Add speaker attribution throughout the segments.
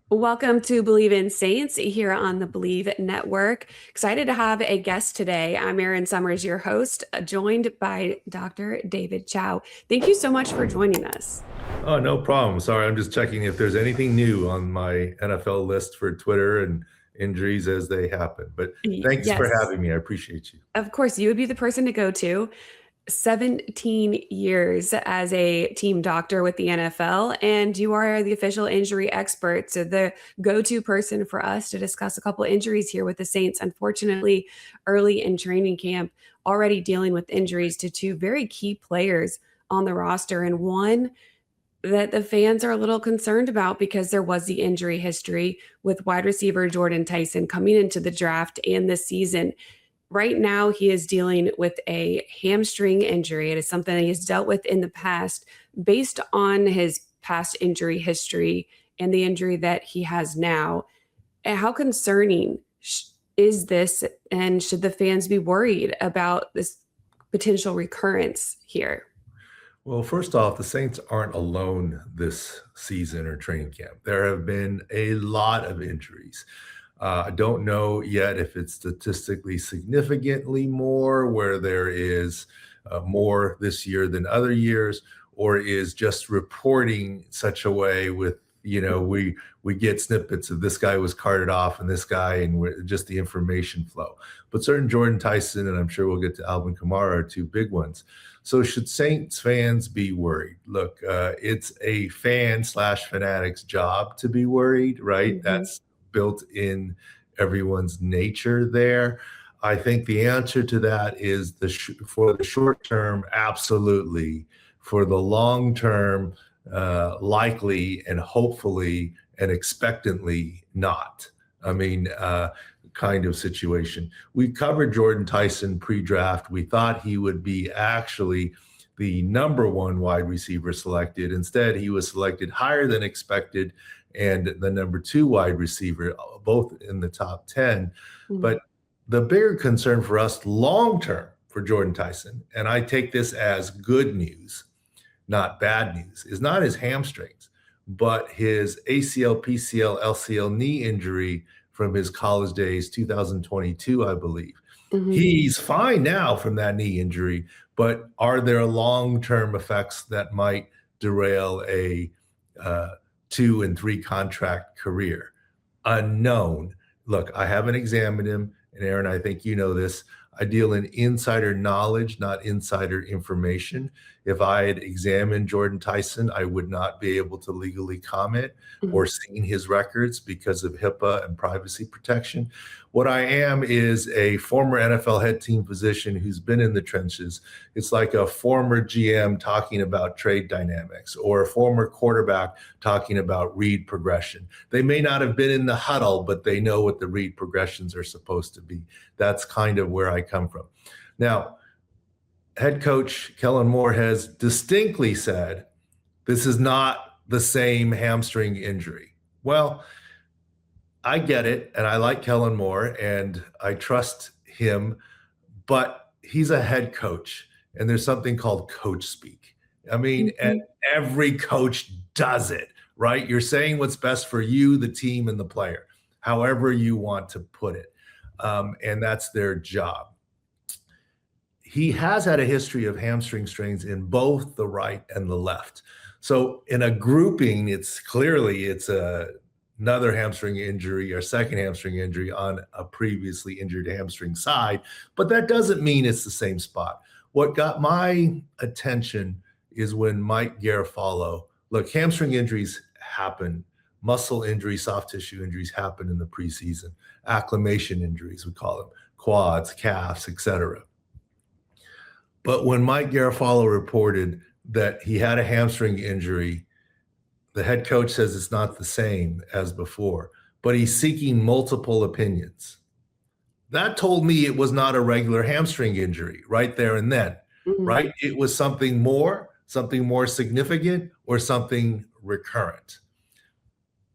Speaker 1: Welcome to Believe in Saints here on the Believe Network. Excited to have a guest today. I'm Erin Summers, your host, joined by Dr. David Chao. Thank you so much for joining us.
Speaker 2: Oh, no problem. Sorry, I'm just checking if there's anything new on my NFL list for Twitter and injuries as they happen. But thanks for
Speaker 1: Yes,
Speaker 2: having me. I appreciate you.
Speaker 1: of course, you would be the person to go to. 17 years as a team doctor with the NFL, and you are the official injury expert. So, the go to person for us to discuss a couple injuries here with the Saints. Unfortunately, early in training camp, already dealing with injuries to two very key players on the roster, and one that the fans are a little concerned about because there was the injury history with wide receiver Jordyn Tyson coming into the draft and this season. Right now, he is dealing with a hamstring injury. It is something that he's dealt with in the past based on his past injury history and the injury that he has now. And how concerning is this? And should the fans be worried about this potential recurrence here?
Speaker 2: Well, first off, the Saints aren't alone this season or training camp. There have been a lot of injuries. I don't know yet if it's statistically significantly more, where there is more this year than other years, or is just reporting such a way with, we get snippets of this guy was carted off and this guy, and just the information flow. But certain Jordyn Tyson, and I'm sure we'll get to Alvin Kamara, are two big ones. So should Saints fans be worried? Look, it's a fan/fanatic's job to be worried, right?
Speaker 1: Mhm.
Speaker 2: That's built in everyone's nature there. I think the answer to that is for the short term, absolutely. For the long term, likely and hopefully and expectantly not. I mean, kind of situation. We covered Jordyn Tyson pre-draft. We thought he would be actually the number one wide receiver selected. Instead, he was selected higher than expected and the number two wide receiver, both in the top 10.
Speaker 1: Mhm.
Speaker 2: But the bigger concern for us long term for Jordyn Tyson, and I take this as good news, not bad news, is not his hamstrings, but his ACL, PCL, LCL knee injury from his college days, 2022, I believe.
Speaker 1: Mhm.
Speaker 2: He's fine now from that knee injury, but are there long-term effects that might derail a 2 and 3 contract career? Unknown. Look, I haven't examined him, and Erin, I think you know this. I deal in insider knowledge, not insider information. If I had examined Jordyn Tyson, I would not be able to legally comment
Speaker 1: Mhm.
Speaker 2: or seen his records because of HIPAA and privacy protection. What I am is a former NFL head team physician who's been in the trenches. It's like a former GM talking about trade dynamics or a former quarterback talking about read progression. They may not have been in the huddle, but they know what the read progressions are supposed to be. That's kind of where I come from. Now, head coach Kellen Moore has distinctly said this is not the same hamstring injury. Well, I get it, and I like Kellen Moore, and I trust him, but he's a head coach, and there's something called coach speak. I mean, and
Speaker 1: Mhm.
Speaker 2: every coach does it, right? You're saying what's best for you, the team, and the player, however you want to put it. And that's their job. He has had a history of hamstring strains in both the right and the left. So in a grouping, another hamstring injury or second hamstring injury on a previously injured hamstring side, but that doesn't mean it's the same spot. What got my attention is when Mike Garafolo, look, hamstring injuries happen, muscle injuries, soft tissue injuries happen in the preseason, acclimation injuries, we call them, quads, calves, etc. But when Mike Garafolo reported that he had a hamstring injury, the head coach says it's not the same as before, but he's seeking multiple opinions. That told me it was not a regular hamstring injury right there and then,
Speaker 1: Mhm.
Speaker 2: right? It was something more significant, or something recurrent.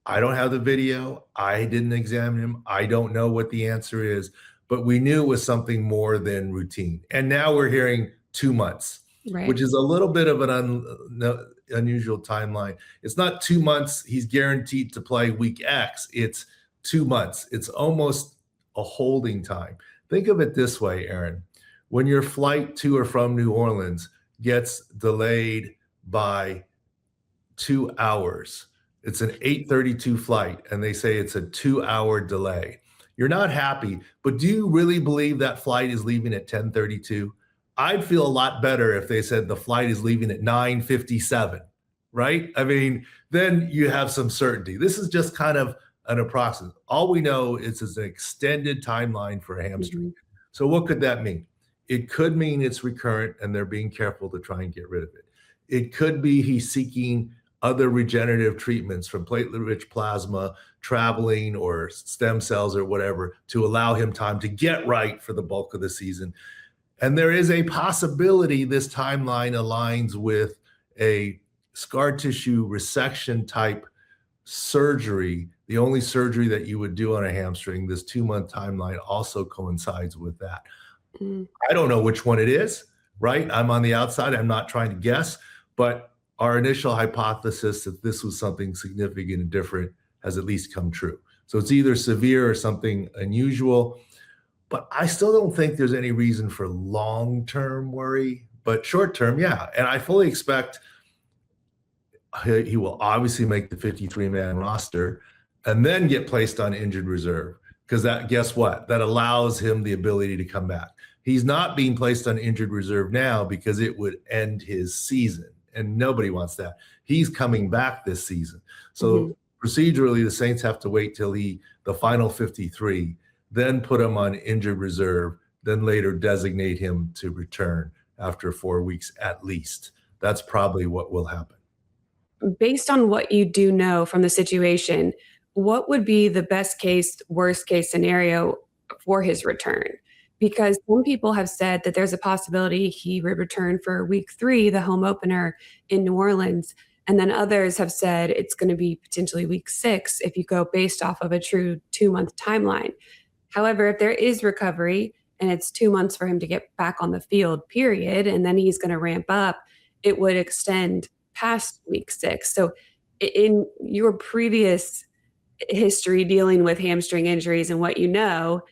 Speaker 2: I don't have the video. I didn't examine him. I don't know what the answer is, but we knew it was something more than routine. And now we're hearing 2 months.
Speaker 1: Right.
Speaker 2: which is a little bit of an unusual timeline. It's not 2 months. He's guaranteed to play week X. It's 2 months. It's almost a holding time. Think of it this way, Erin. When your flight to or from New Orleans gets delayed by 2 hours, it's an 8:32 flight, and they say it's a 2-hour delay. You're not happy, but do you really believe that flight is leaving at 10:32? I'd feel a lot better if they said the flight is leaving at 9:57, right? I mean, then you have some certainty. This is just kind of an approximate. All we know is it's an extended timeline for a hamstring.
Speaker 1: Mhm.
Speaker 2: So what could that mean? It could mean it's recurrent and they're being careful to try and get rid of it. It could be he's seeking other regenerative treatments from platelet-rich plasma, traveling, or stem cells or whatever to allow him time to get right for the bulk of the season. And there is a possibility this timeline aligns with a scar tissue resection type surgery. The only surgery that you would do on a hamstring, this 2-month timeline also coincides with that.
Speaker 1: Mm.
Speaker 2: I don't know which one it is, right? I'm on the outside. I'm not trying to guess, but our initial hypothesis that this was something significant and different has at least come true. So it's either severe or something unusual, but I still don't think there's any reason for long-term worry, but short-term, yeah. And I fully expect he will obviously make the 53-man roster and then get placed on injured reserve because that, guess what? That allows him the ability to come back. He's not being placed on injured reserve now because it would end his season, and nobody wants that. He's coming back this season. So procedurally, the Saints have to wait till the final 53, then put him on injured reserve, then later designate him to return after 4 weeks at least. That's probably what will happen.
Speaker 1: Based on what you do know from the situation, what would be the best case, worst case scenario for his return? Because some people have said that there's a possibility he would return for week 3, the home opener in New Orleans. And then others have said it's going to be potentially week 6 if you go based off of a true 2-month timeline. However, if there is recovery and it's 2 months for him to get back on the field, period, and then he's going to ramp up, it would extend past week 6. So in your previous history dealing with hamstring injuries and what you know,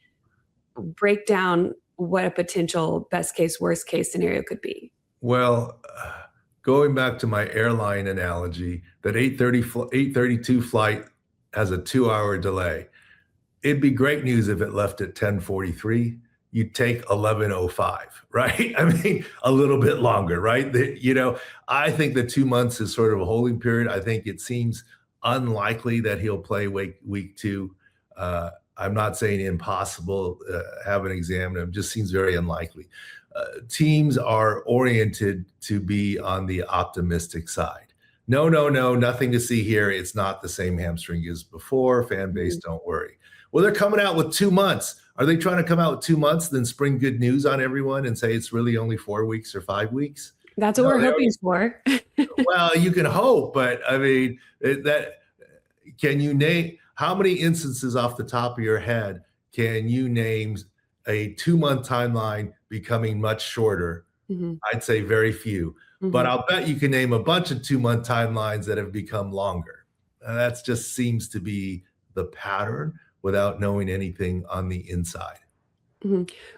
Speaker 1: break down what a potential best case, worst case scenario could be.
Speaker 2: Well, going back to my airline analogy, that 8:32 flight has a 2-hour delay. It'd be great news if it left at 10:43. You'd take 11:05, right? I mean, a little bit longer, right? I think the 2 months is sort of a holding period. I think it seems unlikely that he'll play week 2. I'm not saying impossible. Haven't examined him. Just seems very unlikely. Teams are oriented to be on the optimistic side. No, nothing to see here. It's not the same hamstring as before. Fan base, don't worry. Well, they're coming out with 2 months. Are they trying to come out with 2 months, then spring good news on everyone and say it's really only 4 weeks or 5 weeks?
Speaker 1: That's what we're hoping for.
Speaker 2: Well, you can hope, but I mean, can you name how many instances off the top of your head can you name a 2-month timeline becoming much shorter? I'd say very few, but I'll bet you can name a bunch of 2-month timelines that have become longer. That just seems to be the pattern without knowing anything on the inside.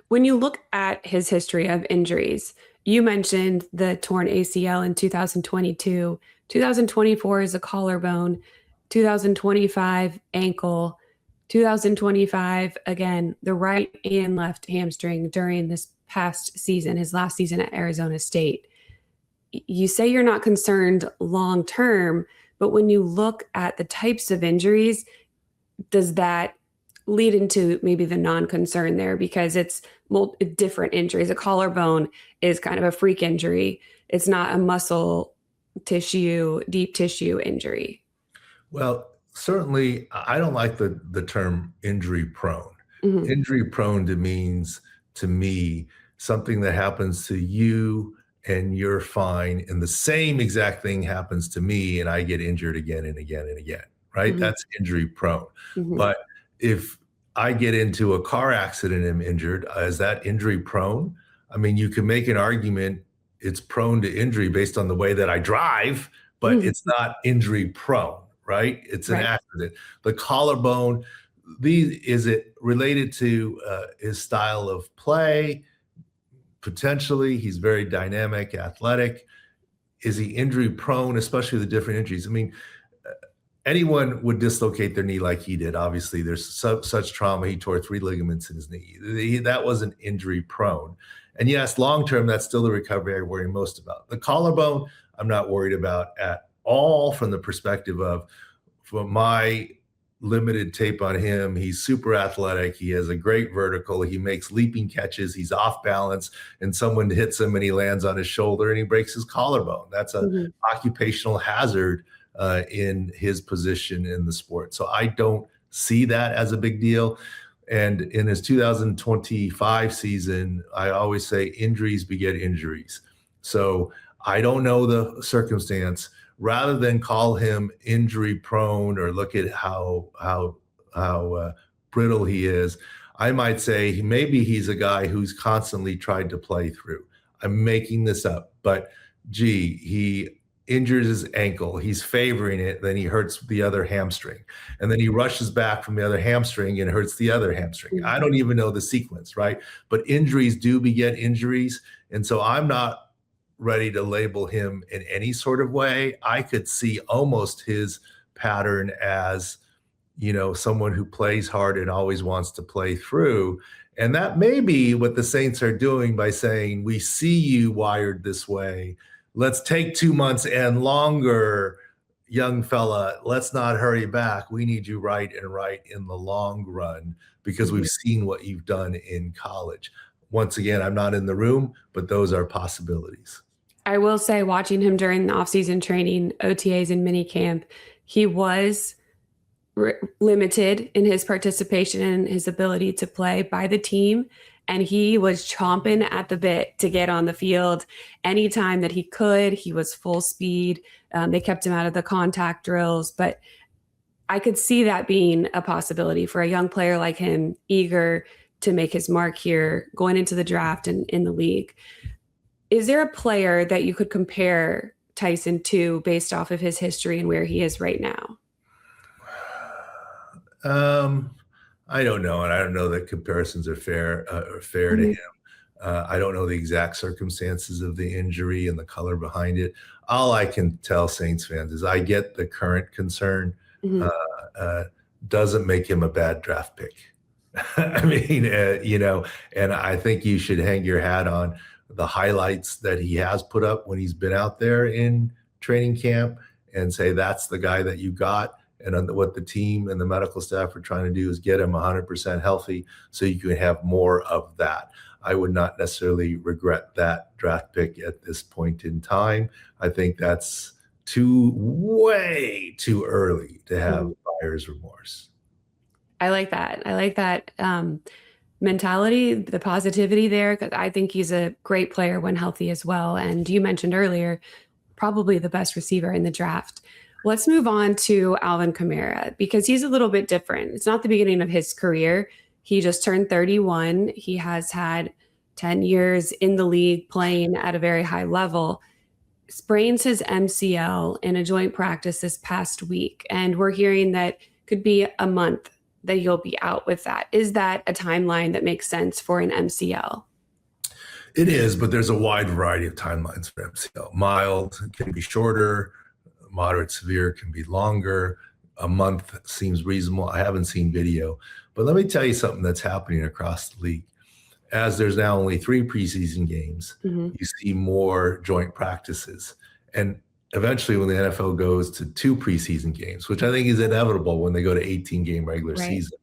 Speaker 1: When you look at his history of injuries, you mentioned the torn ACL in 2022, 2024 is a collarbone, 2025 ankle, 2025, again, the right and left hamstring during this past season, his last season at Arizona State. You say you're not concerned long term, but when you look at the types of injuries, does that lead into maybe the non-concern there because it's different injuries? A collarbone is kind of a freak injury. It's not a muscle tissue, deep tissue injury.
Speaker 2: Well, certainly I don't like the term injury prone. Injury prone means to me something that happens to you and you're fine, and the same exact thing happens to me and I get injured again and again and again, right? That's injury prone. But if I get into a car accident and I'm injured, is that injury prone? I mean, you can make an argument it's prone to injury based on the way that I drive, but it's not injury prone, right? It's an accident. The collarbone, is it related to his style of play? Potentially. He's very dynamic, athletic. Is he injury prone, especially the different injuries? I mean, anyone would dislocate their knee like he did. Obviously, there's such trauma. He tore 3 ligaments in his knee. That wasn't injury prone. And yes, long term, that's still the recovery I worry most about. The collarbone, I'm not worried about at all from the perspective of, from my limited tape on him, he's super athletic. He has a great vertical. He makes leaping catches. He's off balance, and someone hits him and he lands on his shoulder and he breaks his collarbone. That's an occupational hazard in his position in the sport. So I don't see that as a big deal. And in his 2025 season, I always say injuries beget injuries. So I don't know the circumstance. Rather than call him injury prone or look at how brittle he is, I might say maybe he's a guy who's constantly tried to play through. I'm making this up, but gee, he injures his ankle, he's favoring it, then he hurts the other hamstring, and then he rushes back from the other hamstring and hurts the other hamstring. I don't even know the sequence, right? But injuries do beget injuries, and so I'm not ready to label him in any sort of way. I could see almost his pattern as, someone who plays hard and always wants to play through. And that may be what the Saints are doing by saying, we see you wired this way. Let's take 2 months and longer, young fella. Let's not hurry back. We need you right in the long run, because we've seen what you've done in college. Once again, I'm not in the room, but those are possibilities.
Speaker 1: I will say, watching him during the offseason training, OTAs and minicamp, he was limited in his participation and his ability to play by the team. And he was chomping at the bit to get on the field anytime that he could. He was full speed. They kept him out of the contact drills. But I could see that being a possibility for a young player like him, eager to make his mark here, going into the draft and in the league. Is there a player that you could compare Tyson to based off of his history and where he is right now?
Speaker 2: I don't know, and I don't know that comparisons are fair to him. I don't know the exact circumstances of the injury and the color behind it. All I can tell Saints fans is I get the current concern. Doesn't make him a bad draft pick. I mean, and I think you should hang your hat on the highlights that he has put up when he's been out there in training camp and say that's the guy that you got. And what the team and the medical staff are trying to do is get him 100% healthy so you can have more of that. I would not necessarily regret that draft pick at this point in time. I think that's way too early to have buyer's remorse.
Speaker 1: I like that. I like that mentality, the positivity there, because I think he's a great player when healthy as well. And you mentioned earlier, probably the best receiver in the draft. Let's move on to Alvin Kamara, because he's a little bit different. It's not the beginning of his career. He just turned 31. He has had 10 years in the league playing at a very high level. Sprains his MCL in a joint practice this past week. And we're hearing that could be a month that you'll be out with that. Is that a timeline that makes sense for an MCL?
Speaker 2: It is, but there's a wide variety of timelines for MCL. Mild can be shorter, moderate severe can be longer. A month seems reasonable. I haven't seen video, but let me tell you something that's happening across the league. As there's now only 3 preseason games, you see more joint practices. And eventually when the NFL goes to 2 preseason games, which I think is inevitable when they go to 18-game regular season,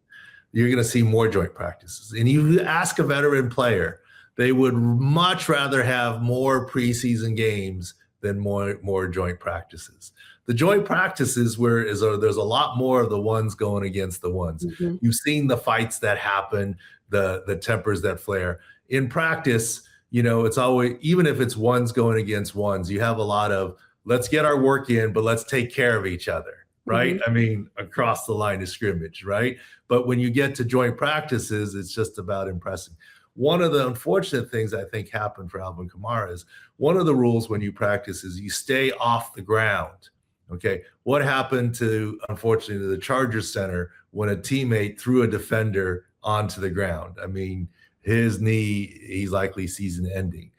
Speaker 2: you're going to see more joint practices. And you ask a veteran player, they would much rather have more preseason games than more joint practices. The joint practices there's a lot more of the ones going against the ones. You've seen the fights that happen, the tempers that flare. In practice, it's always, even if it's ones going against ones, you have a lot of, let's get our work in, but let's take care of each other, right? I mean, across the line of scrimmage, right? But when you get to joint practices, it's just about impressing. one of the unfortunate things I think happened for Alvin Kamara is one of the rules when you practice is you stay off the ground. Okay. What happened unfortunately, to the Chargers center when a teammate threw a defender onto the ground? I mean, his knee, he's likely season ending.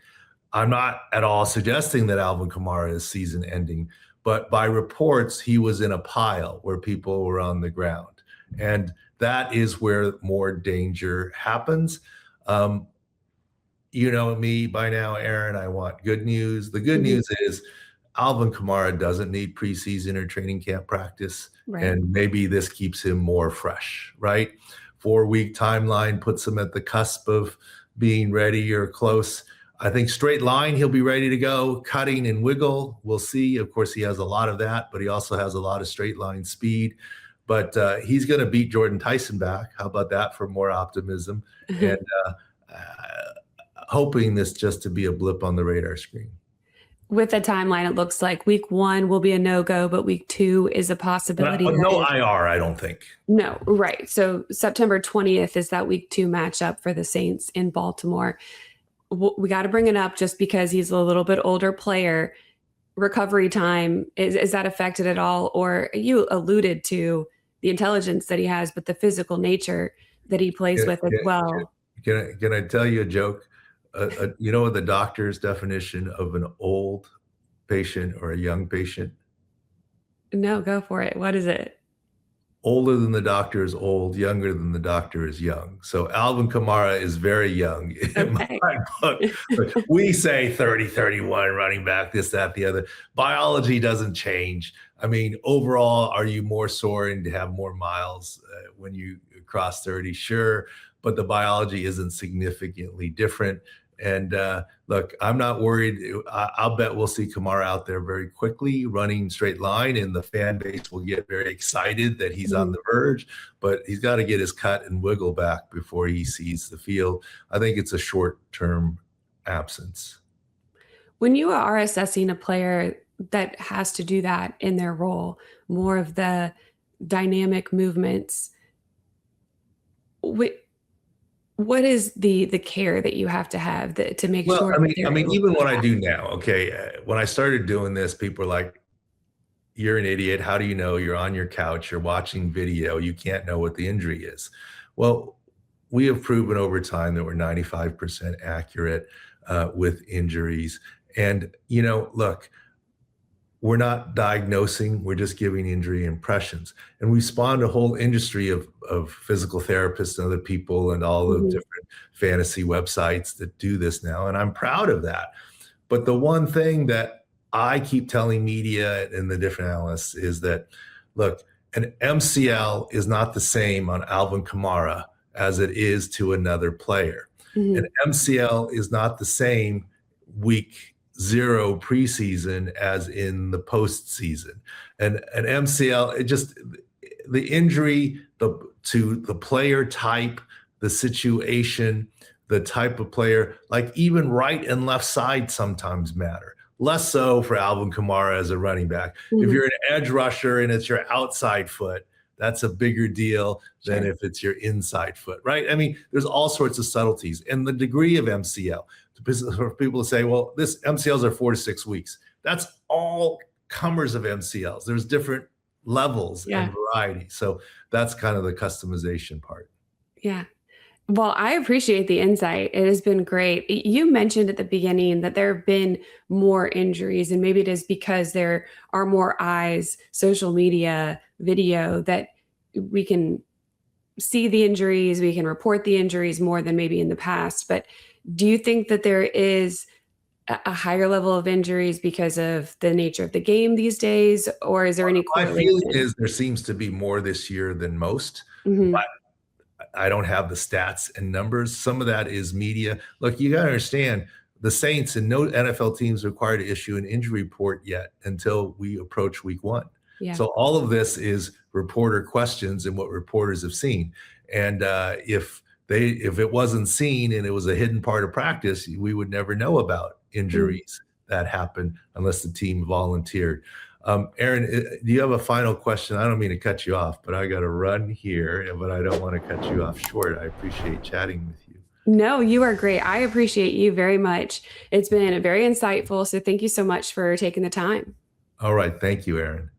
Speaker 2: I'm not at all suggesting that Alvin Kamara is season ending, but by reports, he was in a pile where people were on the ground. And that is where more danger happens. You know me by now, Erin, I want good news. The good news is Alvin Kamara doesn't need preseason or training camp practice.
Speaker 1: Right.
Speaker 2: And maybe this keeps him more fresh, right? 4-week timeline puts him at the cusp of being ready or close. I think straight line, he'll be ready to go. Cutting and wiggle, we'll see. Of course, he has a lot of that, but he also has a lot of straight line speed. But he's going to beat Jordyn Tyson back. How about that for more optimism? And hoping this just to be a blip on the radar screen.
Speaker 1: With the timeline, it looks like week 1 will be a no-go, but week 2 is a possibility.
Speaker 2: No IR, I don't think.
Speaker 1: No, right. So September 20th is that week 2 matchup for the Saints in Baltimore. We got to bring it up just because he's a little bit older player. Recovery time, is that affected at all? Or you alluded to the intelligence that he has, but the physical nature that he plays with as well.
Speaker 2: Can I tell you a joke? You know the doctor's definition of an old patient or a young patient?
Speaker 1: No, go for it. What is it?
Speaker 2: Older than the doctor is old, younger than the doctor is young. So Alvin Kamara is very young in my book. We say 30, 31, running back, this, that, the other. Biology doesn't change. I mean, overall, are you more soaring to have more miles when you cross 30? Sure, but the biology isn't significantly different. And look, I'm not worried. I'll bet we'll see Kamara out there very quickly running straight line, and the fan base will get very excited that he's on the verge, but he's got to get his cut and wiggle back before he sees the field. I think it's a short-term absence.
Speaker 1: When you are assessing a player that has to do that in their role, more of the dynamic movements, what is the care that you have to have to make sure?
Speaker 2: I mean, even what I do now, okay, when I started doing this, people are like, you're an idiot. How do you know? You're on your couch, you're watching video, you can't know what the injury is. Well, we have proven over time that we're 95% accurate with injuries. And, you know, look, we're not diagnosing, we're just giving injury impressions. And we spawned a whole industry of physical therapists and other people and all the different fantasy websites that do this now. And I'm proud of that. But the one thing that I keep telling media and the different analysts is that, look, an MCL is not the same on Alvin Kamara as it is to another player. An MCL is not the same week 0 preseason as in the postseason. And an MCL, the injury to the player type, the situation, the type of player, like even right and left side sometimes matter. Less so for Alvin Kamara as a running back. If you're an edge rusher and it's your outside foot, that's a bigger deal than if it's your inside foot, right? I mean, there's all sorts of subtleties. And the degree of MCL, for people to say, well, this MCLs are 4 to 6 weeks. That's all comers of MCLs. There's different levels and variety. So that's kind of the customization part.
Speaker 1: Yeah. Well, I appreciate the insight. It has been great. You mentioned at the beginning that there have been more injuries, and maybe it is because there are more eyes, social media, video, that we can see the injuries, we can report the injuries more than maybe in the past. But do you think that there is a higher level of injuries because of the nature of the game these days, or is there any correlation?
Speaker 2: My feeling is there seems to be more this year than most. But I don't have the stats and numbers. Some of that is media. Look, you got to understand, the Saints and no NFL teams required to issue an injury report yet until we approach week 1. So all of this is reporter questions and what reporters have seen. And if it wasn't seen and it was a hidden part of practice, we would never know about injuries that happen unless the team volunteered. Erin, do you have a final question? I don't mean to cut you off, but I got to run here, but I don't want to cut you off short. I appreciate chatting with you.
Speaker 1: No, you are great. I appreciate you very much. It's been very insightful. So thank you so much for taking the time.
Speaker 2: All right. Thank you, Erin.